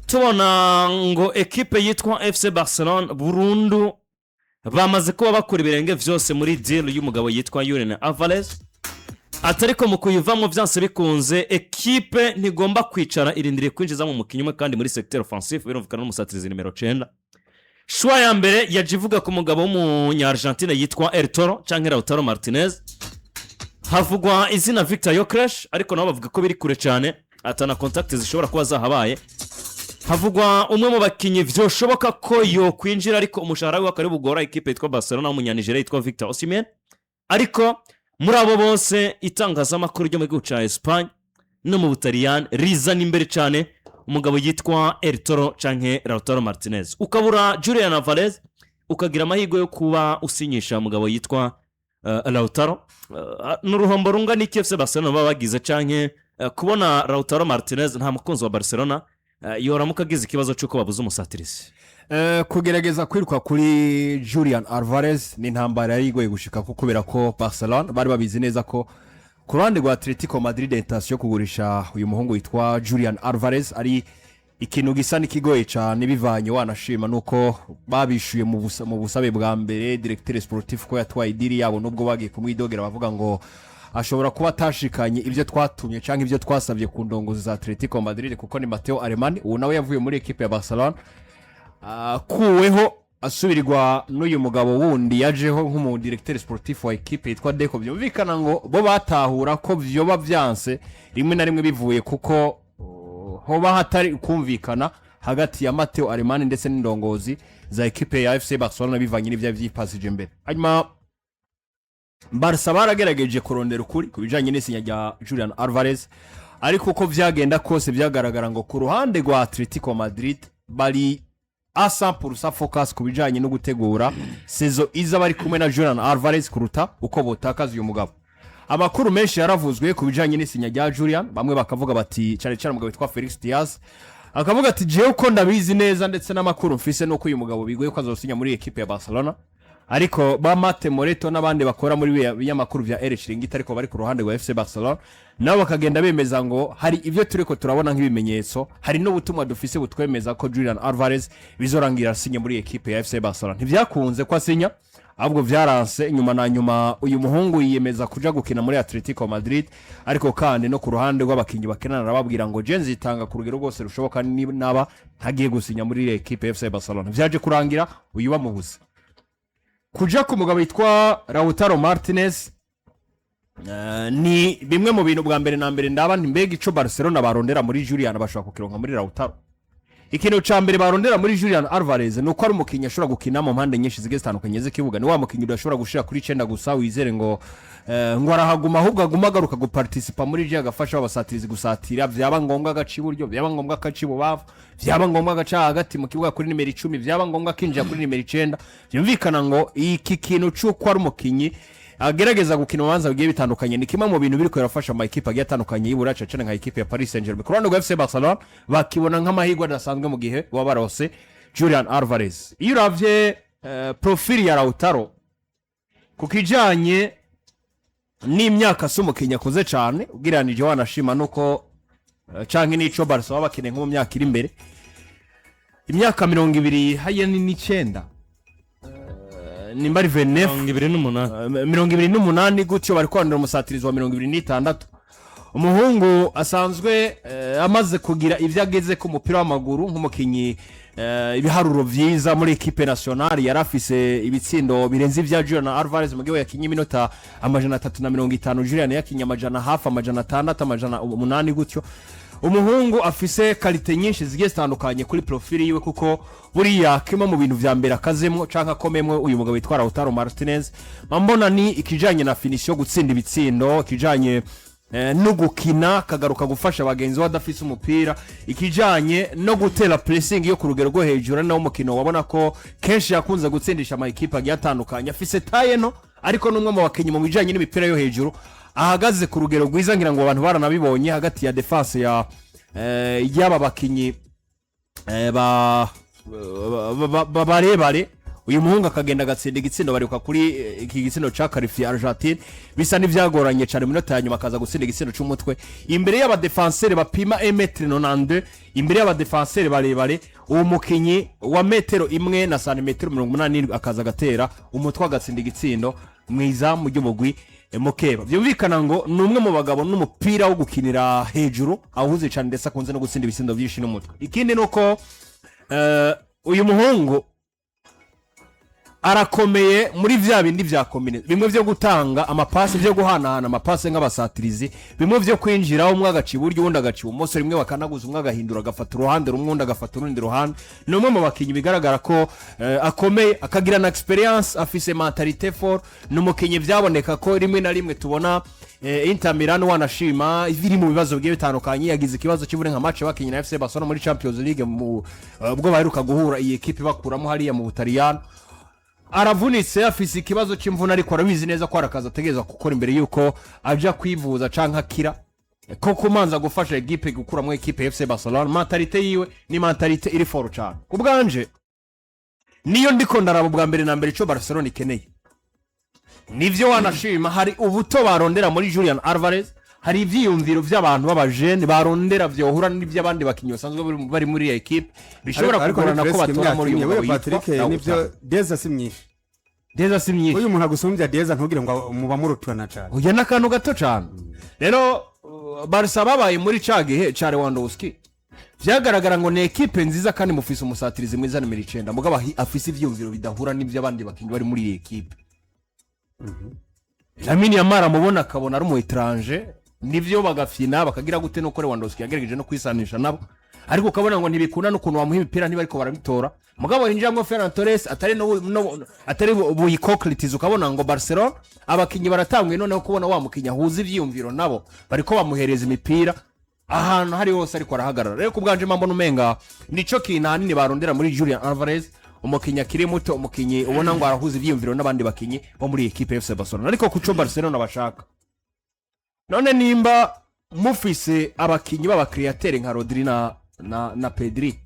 tubona ngo ekipe yitwa FC Barcelona burundu bamaze kuba bakora ibirenge vyose muri deal y'umugabo yitwa Julian Alvarez. Atariko mu kuyivamo byanse bikunze ekipe ntigomba kwicara irindiriye kwinjiza mu mukinyi umwe kandi muri secteur offensif birumvikana n'umusatirizi numero 9. Shwa ya mbere yajivuga ku mugabo w'umunya-Argentine yitwa El Toro canke Lautaro Martinez. Havugwa izina Victor Gyökeres ariko nabo bavuga ko biri kure cyane atana contact zishobora kuba zahabaye. Havugwa umwe mu bakinyi vyoshoboka ko yo kwinjira ariko umushahara we akari bugora ekipe yitwa Barcelona w'umunya-Nigeria yitwa Victor Osimhen. Ariko muri abo bose itangazamakuru ryo mu gihugu ca Espagne no mu Butaliyani rizana imbere cyane umugabo yitwa El Toro canke Lautaro Martinez. Ukabura Julian Alvarez ukagira amahirwe yo kuba usinyisha umugabo yitwa Lautaro. N'uruhombo rungana iki FC Barcelona babagize canke kubona Lautaro Martinez nta mukunzi wa Barcelona yoramuka agize ikibazo cyuko babuze umusatirizi. Kugerageza kwiruka kuri Julian Alvarez ni ntambara yari igoye gushika ko kubera ko Barcelona bari babizi neza ko ku ruhande rwa Atletico Madrid intention kugurisha uyu muhungu witwa Julian Alvarez ari ikintu gisa n'ikigoye cyane bivanye wanashima nuko babishuye mu busabe bwa mbere directeur sportif ko yatwaye diri yabo nubwo bagiye kumwidogera bavuga ngo ashobora kuba atashikanye ibyo twatumye canke ibyo twasabye ku ndongozi za Atletico Madrid kuko ni Matteo Alemany ubu nawe yavuye muri equipe ya Barcelona kuweho asubirirwa n'uyu mugabo wundi yajeho nk'umu directeur sportif wa equipe yitwa Deco. Byumvikana ngo bo batahura ko vyoba byanse rimwe na rimwe bivuye kuko hoba hatari kumvikana hagati ya Matteo Alemany ndetse n'indongozi za equipe ya FC Barcelona bivanye n'ivya vyipasije mbere. Hanyuma Barca baragerageje kurondera ukuri kubijanye n'isinya rya Julian Alvarez ariko uko vyagenda kose vyagaragara ngo ku ruhande rwa Atletico Madrid bari 100% focus kubijanye no gutegura sezo iza bari kumwe na Julian Alvarez kuruta uko botakaza uyu mugabo. Amakuru menshi yaravuzwe kubijanye n'isinya rya Julian, bamwe bakavuga bati cyane umugabo witwa Felix Diaz akavuga ati jewe uko ndabizi neza ndetse n'amakuru mfise nuko uyu mugabo bigoye ko azosinya muri equipe ya Barcelona. Ariko ba Mate Moreto n'abandi bakora muri binyamakuru vya El Chiringuito ariko bari ku ruhande rwa FC Barcelona nabo bakagenda bemeza ngo hari ivyo turiko turabona nk'ibimenyetso, hari no butumwa dufise butwemeza ko Julian Alvarez bizorangira asinya muri equipe ya FC Barcelona. Ntivyakunze ko asinya ahubwo vyaranse nyuma na nyuma uyu muhungu yiyemeza kuja gukina muri Atletico Madrid ariko kandi no ku ruhande rw'abakinyi bakenana arababwira ngo Jenzi itanga ku rugero rwose rushoboka naba ntagiye gusinya muri equipe ya FC Barcelona. Vyaje kurangira uyu bamubuza kuja ku mugabo witwa Lautaro Martinez. Ni bimwe mu bintu bwa mbere na mbere ndaba mbega ico Barcelona barondera muri Julian bashaka kukironka muri Lautaro. Ikintu ca mbere barondera muri Julian Alvarez nuko ari umukinyi ashobora gukina mu mpande nyinshi zige zitandukanye z'ikibuga. Ni wa mukinyi udashobora gushira kuri 9 gusa wizere ngo arahaguma ahubwo aguma agaruka guparticipa muri je agafasha abasatirizi gusatira vyaba ngombwa agaci buryo vyaba ngombwa agaci bubavu vyaba ngombwa agaca hagati mu kibuga kuri nimero 10 vyaba ngombwa kinjira kuri nimero 9. Byumvikana ngo iki kintu cy'uko ari umukinyi agerageza gukina ubanza bigiye bitandukanye ni kimwe mu bintu biriko yarafasha ama equipe agiye atandukanye y'Iburaca cyane nka equipe ya Paris Saint-Germain. Kurano rwa FC Barcelona bakibona nk'amahirwe adasanzwe mu gihe wabarose Julian Alvarez. Iyo uravye profile ya Lautaro kukijanye n'imyaka s'umukinya akoze cyane ugiranije wanashima nuko canke nico Barca babakine nko mu myaka iri imbere imyaka 20 haye ni 9 nimbari 28 gutyo bari kwandura umusatirizi wa 26. Umuhungu asanzwe amaze kugira ivyo ageze ku mupira w'amaguru nk'umukinyi ibiharuro vyiza muri equipe nationale yarafise ibitsindo birenze ivya Julian Alvarez mu gihe yakinye iminota 350 Julian yakinye amajana hafi amajana 6 amajana 8 gutyo. Umuhungu afise kalite nyinshi zigiye zitandukanye kuri profile yiwe kuko buriya kima mu bintu vya mbere akazemwo canka komemwe uyu mugabo witwa Lautaro Martinez mbona ni ikijanye na finition gutsinda ibitsindo, ikijanye no gukina kagaruka gufasha abagenzi badafise umupira, ikijanye no gutera pressing yo ku rugero rwo hejuru na umukino wabona ko kenshi yakunze gutsindisha ama equipe agiye atandukanye. Afise taye no ariko numwe mu bakenyi mu bijanye n'imipira yo hejuru ahagaze ku rugero rwiza ngira ngo abantu baranabibonye hagati ya defense ya yaba bakinyi barebare uyu muhungu akagenda agatsinda igitsindo baribuka kuri iki gitsindo cya karifiye Argentine bisa n'ibyagoranye cyane mu minota ya nyuma akaza gutsinda igitsindo cy'umutwe imbere y'abadefanseri bapima 1m92 imbere y'abadefanseri barebare uwo mukinyi wa metero imwe na santimetero 87 akaza agatera umutwe agatsinda igitsindo mu izamu ry'umugwi Mukeba byumvikana ngo ni umwe mu bagabo n'umupira wo gukinira hejuru ahuze cyane ndetse akunze no gutsinda ibitsindo byinshi n'umutwe ikindi nuko uyu muhungu arakomeye muri vya bindi vya combine bimwe byo gutanga amapasi byo guhanahana amapasi nk'abasatirizi bimwe byo kwinjira umwe agaciba buryo ubundi agaciba umusore rimwe bakanaguza umwe agahindura agafata uruhande rumwe undi agafata urundi ruhande ni umwe mu bakinyi bigaragara ko akomeye akagira na experience afise mentalite fort n'umukinyi byaboneka ko rimwe na rimwe tubona Inter Milan wanashima iviri mu bibazo bigiye bitandukanye yagize ikibazo cy'ibure nka match bakinyi na FC Barcelona muri Champions League mu bwo baheruka guhura iyi equipe bakuramo hariya mu Butaliyano aravunitse afise ikibazo cy'imvuna ariko arabizi neza ko arakaza ategereza gukora imbere yuko aja kwivuza canka akira ko kumanza gufasha equipe gukuramo equipe FC Barcelona mentalite yiwe ni mentalite iri foro cyane kubwanje niyo ndiko ndaraba bwa mbere na mbere cyo Barcelona ikeneye nivyo wanashima hari ubuto barondera muri Julian Alvarez hari ivyiyumviro by'abantu b'abajene barondera vyohura n'ivy'abandi bakinyi basanzwe bari muri equipe bishobora kugorana ko batora muri uyu Patrick nivyo Deza simyinshi uyu muntu agusumbya Deza ntugire ngo muba murutwana cyane uya nakantu gato cyane rero Barca babaye muri cagihe ca Lewandowski vyagaragara ngo ne equipe nziza kandi mufise umusatirizi mwiza numero 9 mugaba afise ivyiyumviro bidahura n'ivy'abandi bakinyi bari muri equipe Lamine Yamal mubona akabona ari mu étranger nivyo bagafina bakagira gute no kore Lewandowski yagerageje no kwisanisha nabo ariko ukabona ngo ntibikunda n'ukuntu wamuha imipira ntibariko barabitora mugabo hinjamwe Ferran Torres atari buyikokritiza ukabona ngo Barcelona abakinyi baratangwe noneho kubona wa mukinya huza ivyiyumviro nabo bariko bamuhereza imipira ahantu hari hose ariko arahagarara rero kubwanje mambo numenga nico kintu hanini barondera muri Julian Alvarez umukinya kiri muto umukinyi ubona ngo arahuza ivyiyumviro n'abandi bakinyi bo muri equipe FC Barcelona ariko kuco Barcelona bashaka none nimba mufise abakinyi baba createur nka Rodri na Pedri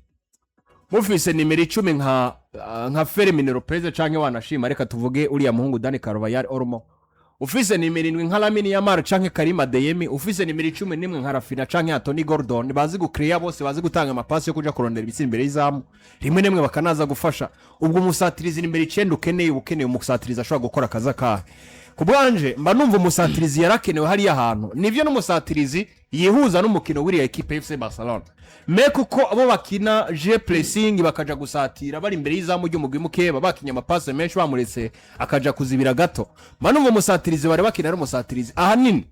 mufise nimero 10 nka Fermin Lopez canke wanashima reka tuvuge uriya muhungu Dani Carvajal Olmo ufise nimero 7 nka Lamine Yamal canke Karim Adeyemi ufise nimero 11 nka Rafinha canke Anthony Gordon bazi gucreate bose bazi gutanga amapasi yo kuja kurondera ibitsi imbere y'izamu rimwe nemwe bakanaza gufasha ubwo umusatirizi nimero 9 ukeneye umusatirizi ashobora gukora akaza kahe kubwanje mba numva umusatirizi yarakenewe hari ahantu nivyo n'umusatirizi yihuza n'umukino w'iriya equipe FC Barcelona kuko abo bakina je pressing bakaja gusatira bari imbere y'izamu ry'umugwi Mukeba bakinya amapase menshi bamuretse akaja kuzibira gato mba numva umusatirizi bari bakina ari umusatirizi ahanini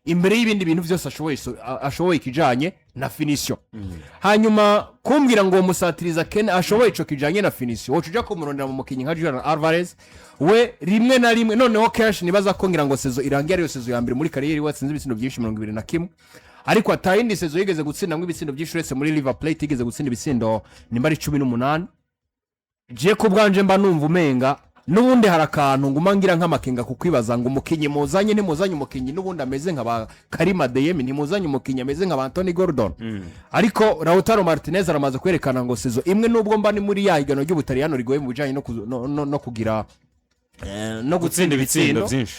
imbere y'ibindi bintu byose ashoboye kijanye na finition hanyuma kumbwira ngo umusatiriza Ken ashoboye ico kijanye na finition wocuja kumurondera mu mukinyi nka Julian Alvarez we rimwe na rimwe noneho cash nibaza ko ngira ngo sezo irangiye ariyo sezo ya mbere muri kariyeri watsinze ibitsindo byinshi 21 ariko atayindi sezo yigeze gutsinda ibitsindo byinshi uretse muri River Plate yigeze gutsinda ibitsindo nimba ari 18 je kubwanje mba numva umenga nubundi harakantu ngumangira nk'amakenga kukwibaza ngo umukinyi muzanye ntimuzanye umukinyi nubundi ameze nk'aba Karim Adeyemi ntimuzanye umukinyi ameze nk'aba Anthony Gordon ariko Lautaro Martinez aramaze kwerekana ngo sezo imwe nubwo mba ni muri ya higano ry'Ubutaliyano rigoye mu bijanye no kugira no gutsinda ibitsindo byinshi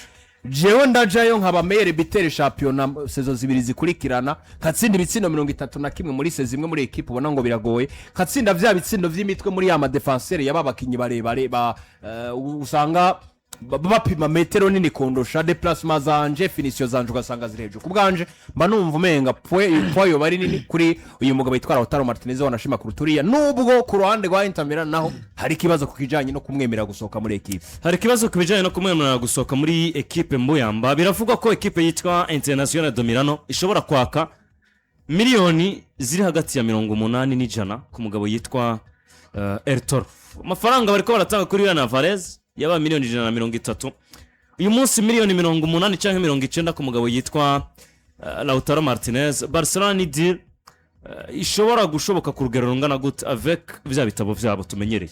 jewe ndajayo nkaba meilleur buteur championnat sezo zibiri zikurikirana katsinda ibitsindo 31 muri sezo imwe muri equipe ubona ngo biragoye katsinda vya bitsindo vy'imitwe muri ya ma defenseur yababakinyi barebare usanga bapima metero nini kondosha déplacement zanje finition zanje ugasanga zirejo kubwanje mba numva umenga poyo bari nini kuri uyu mugabo yitwara Lautaro Martinez wanashima kuruturiya nubwo ku ruhande rwa Inter Milan naho hari kibazo kukijanye no kumwemera gusoka muri equipe hari kibazo kubijanye no kumwemera gusoka muri equipe mbuyamba biravugwa ko equipe yitwa Internazionale de Milano ishobora kwaka miliyoni ziri hagati ya 80 n'ijana ku mugabo yitwa Ertor amafaranga bariko baratanga kuri Julian Alvarez yaba miliyoni 130 uyu munsi miliyoni 80 cyangwa 90 ku mugabo yitwa Lautaro Martinez Barcelona ni deal ishobora gushoboka ku rugero rungana gute avec vya bitabo vyabo tumenyereye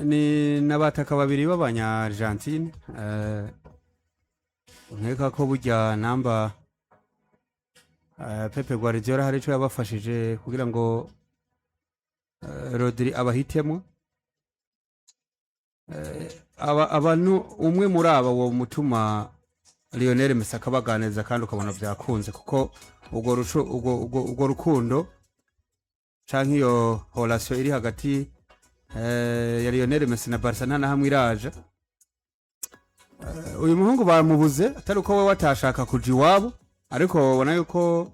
ni nabataka babiri b'abanya Argentine nkeka ko burya namba Pepe Guardiola hari cyo yabafashije kugira ngo Rodri abahitemo abantu umwe muri aba wo mutuma Lionel Messi akabaganiriza kandi ukabona byakunze kuko ubwo rukundo canke iyo relation iri hagati ya Lionel Messi na Barca na hamwe iraje. Uyu muhungu bamubuze atari uko we watashaka kuja iwabo, ariko ubona yuko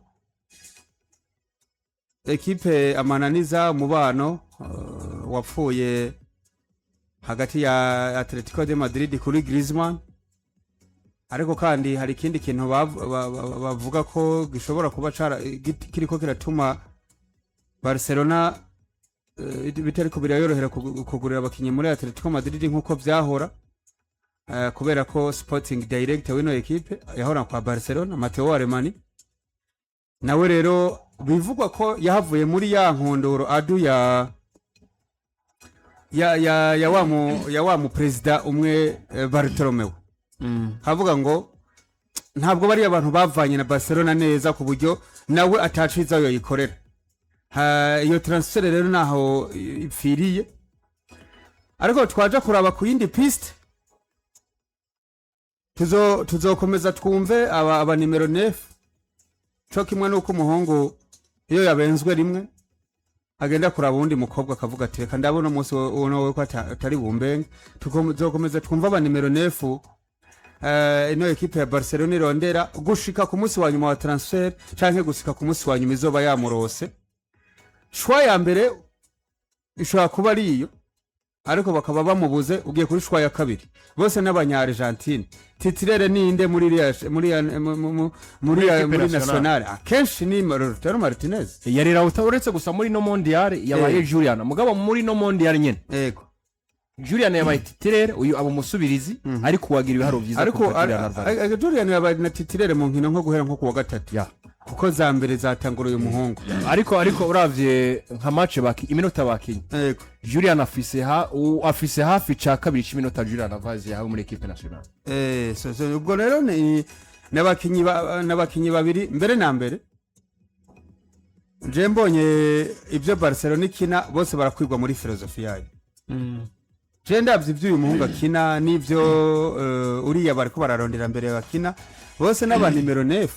ekipe amananiza umubano wapfuye hagati ya Atletico de Madrid kuri Griezmann, ariko kandi hari ikindi kintu bavuga ko gishobora kuba kiriko kiratuma Barcelona bitariko birayorohera kugurira abakinyi muri Atletico Madrid nkuko vyahora, kubera ko Sporting Director w'ino ekipe yahora kwa Barcelona Matteo Alemany, nawe rero bivugwa ko yahavuye muri ya nkondoro adu ya wa mu president umwe Bartomeu. Havuga ngo ntabwo bari abantu bavanye na Barcelona neza ku buryo nawe ataciza yo yikorera. Iyo transfer rero naho ipfiriye, ariko twaje kuraba ku yindi piste tuzokomeza twumve aba numero 9 cyo kimwe nuko umuhungu iyo yabenzwe rimwe agenda kuraba undi mukobwa akavuga ati reka ndabona umunsi wowe ko atari bumbenge. Tuzokomeza twumva aba numero 9 ino ekipe ya Barcelona irondera gushika ku munsi wa nyuma wa transfer canke gushika ku munsi wa nyuma izoba yamurose. Shwa ya mbere ishobora kuba ari iyo, ariko bakaba bamubuze ugiye kuri shwa ya kabiri bose n'abanya Argentine. Titirere ninde muri national akenshi ni Lautaro Martinez yari Lautaro, uretse gusa muri no mondial yabaye Julian mugabo muri no mondial nyene yego Julian yabaye titirere, uyu abo musubirizi ariko wagira ibiharo byiza, ariko Julian yabaye na titirere mu nkino nko guhera nko kuwa gatatu kuko za mbere zatangura uyu muhungu, ariko uravye nka match iminota bakinye yego Julian afise hafi ca kabiri cy'iminota Julian avaze yahawe muri equipe nationale. So ubwo rero ni nabakinyi babiri mbere na mbere je mbonye ibyo Barcelona ikina bose barakwirwa muri filosofi yayo. Je ndavye ivy'uyu muhungu akina nivyo uriya bariko bararondera mbere bakina bose n'aba numero 9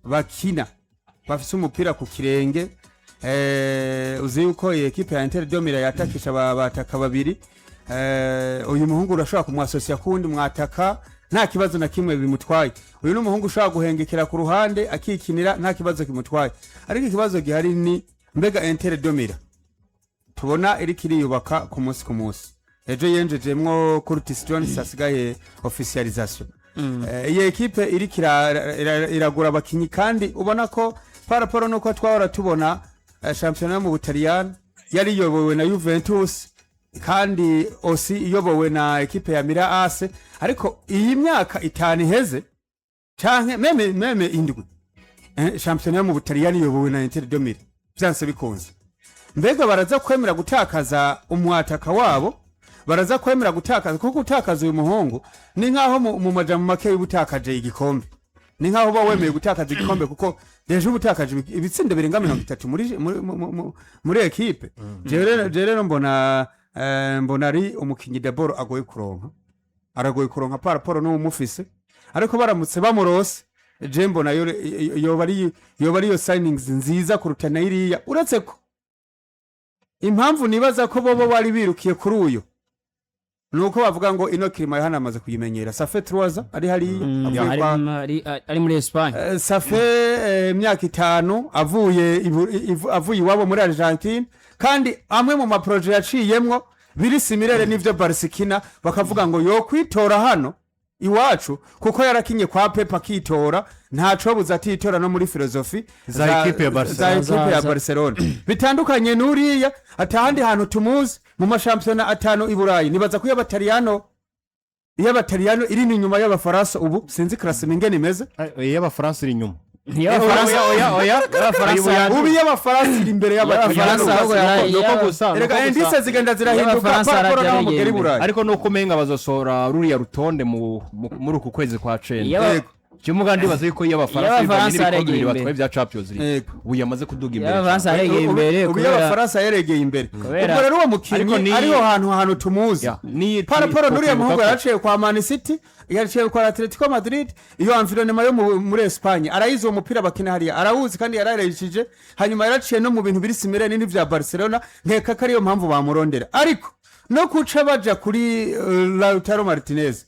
bakina bafise umupira ku kirenge. Uzi yuko ekipe ya Inter de Milan yatakisha bataka babiri, uyu muhungu urashobora kumwasosia kundi mwataka nta kibazo na kimwe bimutwaye. Uyu n'umuhungu ushobora guhengekera ku ruhande akikinira nta kibazo kimutwaye, ariko ikibazo gihari ni mbega Inter de Milan tubona iri kiriyubaka ku munsi ejo yenjejemwo Curtis Jones asigaye officialisation. Iyi ekipe iri iragura abakinyi kandi ubona ko paraporo nuko twahora tubona championnat mu Butaliyani yari yobowe na Juventus kandi osi iyobowe na ekipe ya Milan AC, ariko iyi myaka itanu iheze canke meme indwi championnat mu Butaliyani yobowe na Inter de Milan byanse bikunze. Mbega baraza kwemera gutakaza umwataka wabo, baraza kwemera gutakaza kuko gutakaza uyu muhungu ni nkaho mu majambo make y'ubutakaje igikombe, ni nkaho ba wemeye gutakaza igikombe kuko deje ubutakaje ibitsinde birenga 30 muri equipe. Je rero mbona ari umukinyi d'abord agoye kuronka paraporo no umufise, ariko baramutse bamurose je mbona yoba ari yo signings nziza kuruta na iriya, uretse ko impamvu nibaza ko bobo bari birukiye kuri uyo nuko bavuga ngo ino kirima yahana amaze kuyimenyera. Safe 3 ari ari muri Espagne, safe imyaka 5 avuye iwabo muri Argentine, kandi amwe mu maproje yaciyemwo biri simirere n'ivyo Barcelona bakavuga ngo yo kwitora hano iwacu kuko yarakinye kwa Pepa kitora ntaco buzatitora no muri filosofi za equipe ya Barcelona bitandukanye nuriya atahandi hantu tumuzi mu mashampiyona atano i Burayi. Nibaza ko y'Abataliyano iri inyuma y'Abafaransa ubu sinzi classe mingene imeze. Y'Abafaransa iri inyuma ubu y'Abafaransa iri imbere y'Abataliyano. Rega indice zigenda zirahinduka paraporo no mu Burayi, ariko nuko menga bazosohora ruriya rutonde muri uku kwezi kwa 9. kimuga ndibaza yuko iyo Abafaransa abafaransa yaregeye bibiri imbere. batwaye bya Champions League ubu yamaze kuduga imbere Abafaransa yaregeye imbere ubu y'abafaransa yaregeye imbere Kubera- ubwo rero uwo Ariko mukinnyi ni- ariho hantu tumuzi Ya, ni paraporo nuriya muhungu twibuka ko- yaraciye kwa Man City yaraciye kwa Atletico Madrid iyo environnement yo muri Espagne arayizi uwo mupira bakina hariya arawuzi kandi yararayishije hanyuma yaraciye no mu bintu biri simire n'indi vya Barcelona nkeka ko ariyo mpamvu bamurondera ariko no kuca baja kuri Lautaro Martinez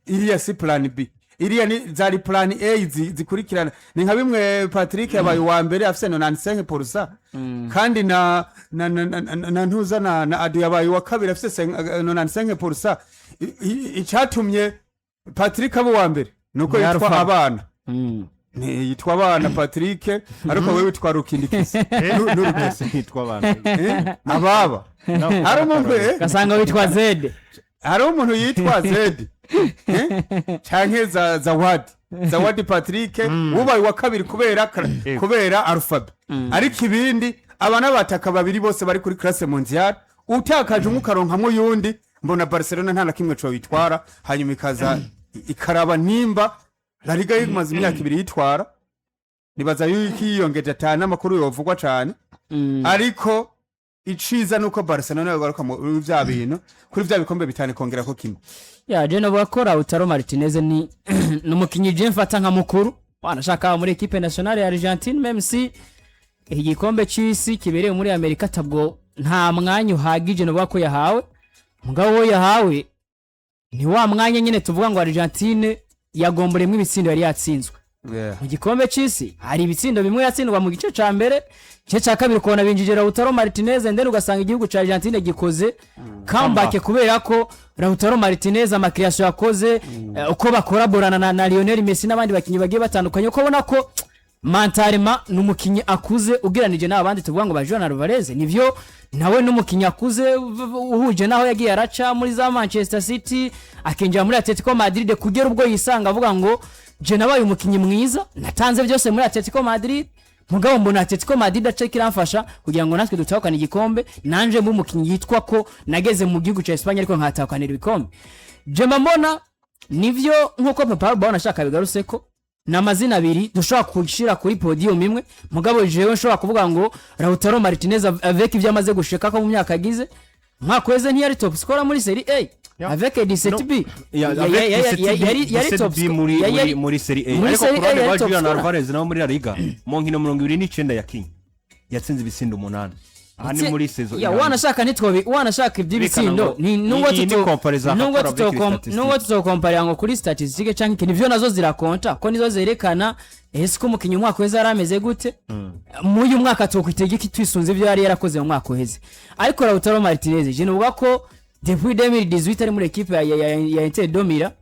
iriya si plan B iriya ni zari plan A zikurikirana ni nka bimwe Patrick yabaye wa mbere afise 95% kandi na ntuza na Adu yabaye wa kabiri afise 95%. Icyatumye Patrick abo wa mbere nuko yitwa abana yitwa abana Patrick ariko wewe witwa Rukindikisi n'urugese hitwa abantu ababa hari umuntu gasanga witwa Zed hari umuntu yitwa Zed canke Zawadi Patrick ubaye wa kabiri kubera alphabet ariko ibindi abana bataka babiri bose bari kuri classe mondiale utakaje umukaronkamwe yundi mbona Barcelona nta na kimwe cyo bitwara hanyuma ikaza ikaraba nimba La Liga yimaze imyaka 2 yitwara nibaza yuko yiyongeje atana amakuru yovugwa cyane ariko iciza nuko Barcelona yagaruka mu vya bintu kuri vya bikombe bitane kongera ko kimwe ya je no bakora Lautaro Martinez ni numukinyi je mfata nka mukuru wanashaka muri equipe nationale ya Argentine même si igikombe cy'isi kibereye muri Amerika tabwo nta mwanya uhagije no bako yahawe mugabo yahawe ni wa mwanya nyine tuvuga ngo Argentine yagomboremwe ibitsindo yari yatsinzwe mu gikombe cy'isi hari ibitsindo bimwe yatsindwa mu gice ca mbere cye ca kabiri kubona binjije Lautaro Martinez ndende ugasanga igihugu ca Argentine gikoze comeback kubera ko Lautaro Martinez amakreation yakoze uko bakoraborana na Lionel Messi n'abandi bakinyi bagiye batandukanye uko bona ko Mantarema numukinyi akuze ugeranije n'abandi tuvuga ngo ba Juan Alvarez nivyo nawe numukinyi akuze uhuje naho yagiye araca muri za Manchester City akinjira muri Atletico Madrid kugera ubwo yisanga avuga ngo je nabaye umukinyi mwiza natanze byose muri Atletico Madrid mugabo mbona Atletico Madrid acekira amfasha kugira ngo natwe dutahukana igikombe nanje mu mukinyi yitwa ko nageze mu gihugu ca Espagne ariko nkatahukanira ibikombe je mbona nivyo nkuko Papa Bona ashaka bigaruseko namazina abiri dushobora kushira kuri podium imwe mugabo jewe nshobora kuvuga ngo Lautaro Martinez avec ivyo amaze gushika ko mu myaka agize mwakweze ntiyari top scorer muri Serie A avec 17B yari top muri Serie A ariko kurande ba Julian Alvarez nawo muri La Liga mu nkino 29 yakinye yatsinze ibisindo 8 ahani muri saison ya wanashaka nitwobe wanashaka iby'ibitsindo ni nubwo tutokompara ngo kuri statistique canke ikintu ivyo nazo zirakonta ko nizo zerekana ese ko umukinyi umwaka weze arameze gute mu uyu mwaka tokwitegeka twisunze ivyo yari yarakoze mu mwaka weze ariko Lautaro Martinez je nuvuga ko depuis 2018 ari muri equipe ya Inter Domira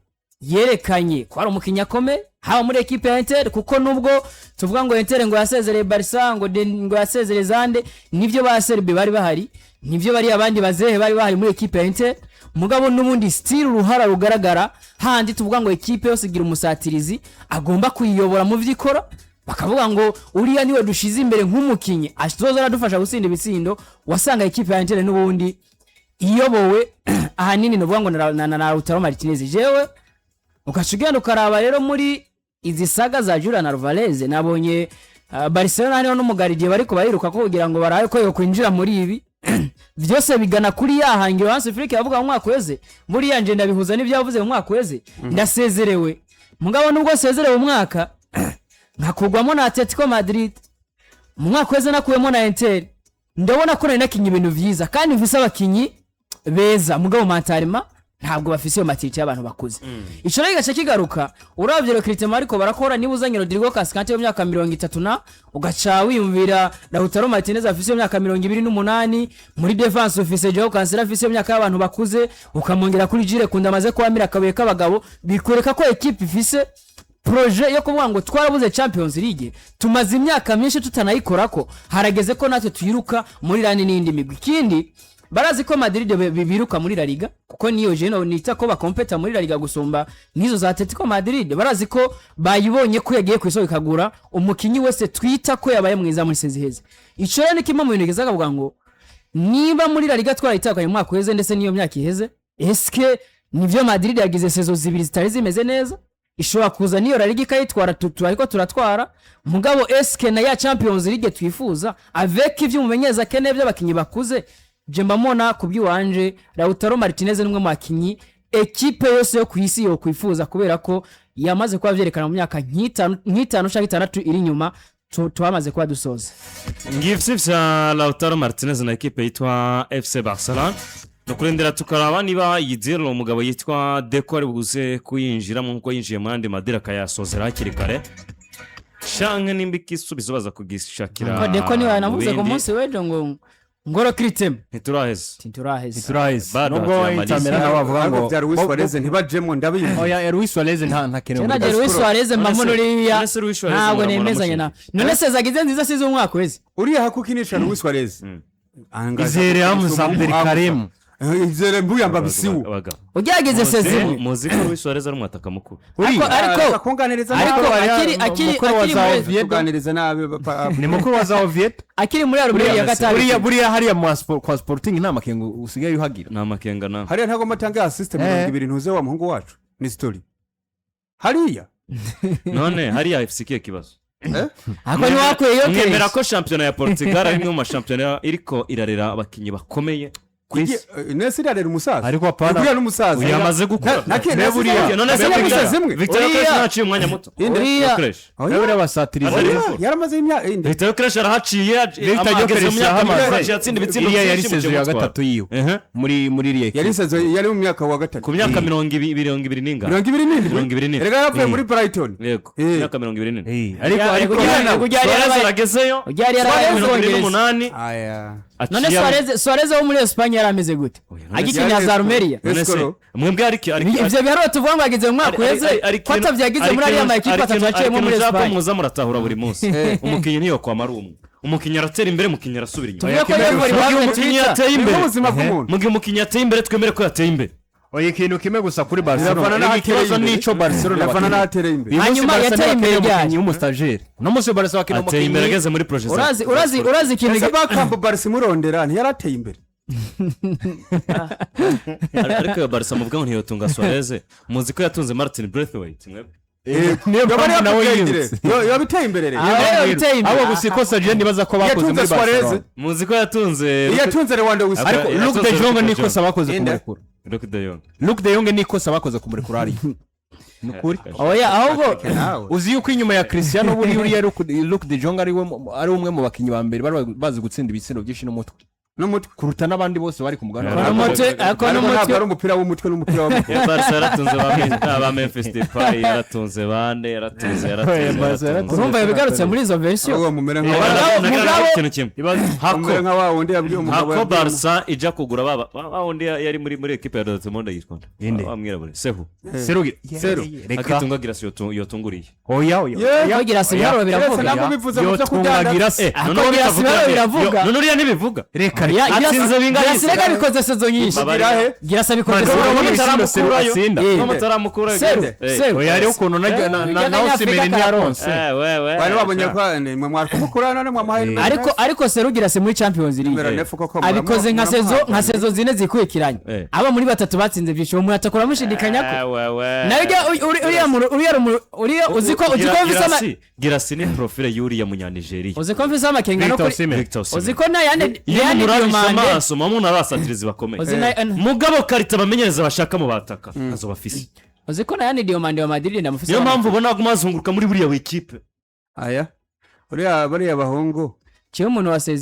yerekanye ko ari umukinyi akomeye haba muri equipe ya Inter kuko nubwo tuvuga ngo Inter ngo yasezereye Barca ngo yasezereye Zande nivyo ba Serbe bari bahari nivyo bari abandi bazehe bari bahari muri equipe ya Inter mugabo nubundi still ruhara rugaragara handi tuvuga ngo equipe yose igira umusatirizi agomba kuyiyobora mu vyikora bakavuga ngo uriya niwe dushize imbere nk'umukinyi ashitoza aradufasha gusinda ibitsindo wasanga equipe ya Inter nubundi iyobowe ahanini no vuga ngo na Lautaro Martinez jewe ukashigenda ukaraba rero muri izi saga za Julian Alvarez nabonye Barcelona hano n'umugarije bariko bariruka ko kugira ngo baraye ko yo kwinjira muri ibi byose bigana kuri yahangiro Hans Flick yavuga mu mwaka weze muri yanje ndabihuza n'ibyo yavuze mu mwaka weze ndasezerewe mugabo nubwo sezerewe umwaka nkakugwamo na Atletico Madrid mu mwaka weze nakuyemo na Inter ndabona ko nakinye ibintu vyiza kandi mvise abakinyi beza mugabo Mantarema ntabwo bafise yo matiriti y'abantu bakuze ico rero gace kigaruka uravye recruitment ariko barakora niba uzanye Rodrigo Cascante yo myaka 30 na ugaca wiyumvira Lautaro Martinez afise yo myaka 28 muri defense office Joao Cancelo afise yo myaka y'abantu bakuze ukamongera kuri Jire kunda amaze kwamira kabuye k'abagabo bikwereka ko equipe ifise projet yo kuvuga ngo twarabuze Champions League tumaze imyaka myinshi tutanayikorako harageze ko natwe tuyiruka muri rani n'indi migwi kindi barazi ko Madrid biruka muri La Liga kuko niyo jeno nita ko bakompeta muri La Liga gusumba nizo za Atletico Madrid barazi ko bayibonye ko yagiye kwisoko ikagura umukinyi wese twita ko yabaye mwiza muri seziheze ico rero ni kimwe mu bintu gizaga kuvuga ngo niba muri La Liga twarayitakanye mu mwaka weze ndetse niyo myaka iheze eske nivyo Madrid yagize saison zibiri zitari zimeze neza ishobora kuza niyo La Liga ikayitwara ariko turatwara mugabo eske na ya Champions League twifuza avec ivyo mumenyeza kene by'abakinyi bakuze je mbamona kubyuwanje Lautaro Martinez n'umwe mu bakinyi ekipe yose yo kwisi yo kwifuza kubera ko yamaze kuba vyerekana mu myaka nk'itanu cyangwa 6 iri nyuma twamaze kuba dusoza ngivyo vya Lautaro Martinez na ekipe yitwa FC Barcelona no kurendera tukaraba niba yizero umugabo yitwa Deco ari buze kuyinjira mu nko yinjiye mu andi madira kayasozera hakiri kare shange nimba ikisubizo baza kugishakira ko Deco ni wanavuze ko munsi wejo ngo Ngoro Kritem ntituraheze nubwo Inter nawe bavuga ngo bya Luis Suarez ntibajemo ndabizi oya Luis Suarez nta keneye Tena Luis Suarez mamuno riya ntabwo nemezanye na none se zagize nziza sizo umwaka wese uriya hakukinisha Luis Suarez izere hamza Abdel Karim izere mbuyamba bisiwu ugerageje sezimwe muziko Luis Suarez ari umwataka mukuru ariko konganiriza akiri kuganiriza nabe ni mukuru wa Zaoviet akiri muri Albania ya gatatu buriya hariya kwa Sporting nta makengo usigaye uhagira nta makenga na hariya ntago matanga assist 200 ntuze wa muhungu wacu ni story hariya none hariya FC kibazo ako ni wakwe yo mwemera ko championnat ya Portugal ari mu championnat iriko irarera abakinyi bakomeye nese irarera umusaza ariko apana uriya n'umusaza yamaze gukora nakene buriya none se umusaza imwe Victor Crash naciye umwanya muto uriya basatiriza yaramaze imyaka Victor Crash arahaciye ageze mu myaka yatsinda ibitsindo yari sezo ya gatatu yiwe muri riye yari sezo yari mu myaka wa gatatu ku myaka 20 ninga 20 erega yapfuye muri Brighton yego myaka 20 ariko yaragezeyo ujyari yaragezeyo 2008 aya none Suarez wo muri Espagne yarameze gute agikinya za Almeria mwebwe ariko ivyo biharo tuvuga ngo agize mu mwaka weze kwata vyagize muri ariya ma equipe atatu aciyemo muri Espagne muza muratahura buri munsi umukinyi niyo kwa marumwe umukinyi aratera imbere umukinyi arasubira inyuma umukinyi yateye imbere mugihe umukinyi yateye imbere twemere ko yateye imbere oya ikintu kimwe gusa kuri Barcelona ikibazo nico Barcelona bafana natereye imbere hanyuma yateye imbere y'umukinyi w'umustajeri no musi Barcelona akina ateye imbere ageze muri projet urazi ikintu ese bakambo Barca murondera ntiyarateye imbere ariko ya Barca muvuga ngo ntiyotunga Suarez muzi ko yatunze Martin Braithwaite mwebwe niyo mpamvu nawe yirutse yo biteye imbere rero abo gusikosa je nibaza ko bakoze muri Barcelona muzi ko yatunze Lewandowski ariko Luke de Jong nikosa bakoze kumurekura Luke de Jong nikosa bakoze kumurekura ari nukuri oya ahubwo uzi yuko inyuma ya Cristiano buri Luke de Jong ari umwe mu bakinyi ba mbere bazi gutsinda ibitsindo byinshi n'umutwe kuruta n'abandi bose bari ku mugana ari umupira w'umutwe n'umupira w'amaguru Barca yaratunze ba Memphis Depay yaratunze bande yaratunze urumva yabigarutse muri izo version uwo mumere nka wa wundi yabwiye umugabo hako Barca ija kugura ba wundi yari muri equipe ya Dortmund yitwa bamwirabure Sehu akitunga girasi yotunguriye oya yogira sibiro biravuga ntabwo bivuze mu byo kudanda none uriya ntibivuga reka atsinze bingahe girasirega bikoze sezo nyinshi girasa bikoze sezo mutaramukura oya ari ukuntu na Osimhen ni aronse bari babonye ko mwe mwakumukura none mwamahaye ariko Serugira se muri Champions League abikoze nka sezo zine zikurikiranye aba muri batatu batsinze byinshi umuntu atakora mushidikanya ko uriya uziko visama girasi ni profile y'uriya munyanigeria uziko visama kenga no uziko na yane amaso mamuna arasatiriza bakomeye mugabo karita bamenyereza bashaka mu bataka azobafise uziko na yane Diomande wa Madrid ndamufise niyo mpamvu ubona agumazunguruka muri buriya w'ikipe aya buriya bahungu cyo umuntu waseze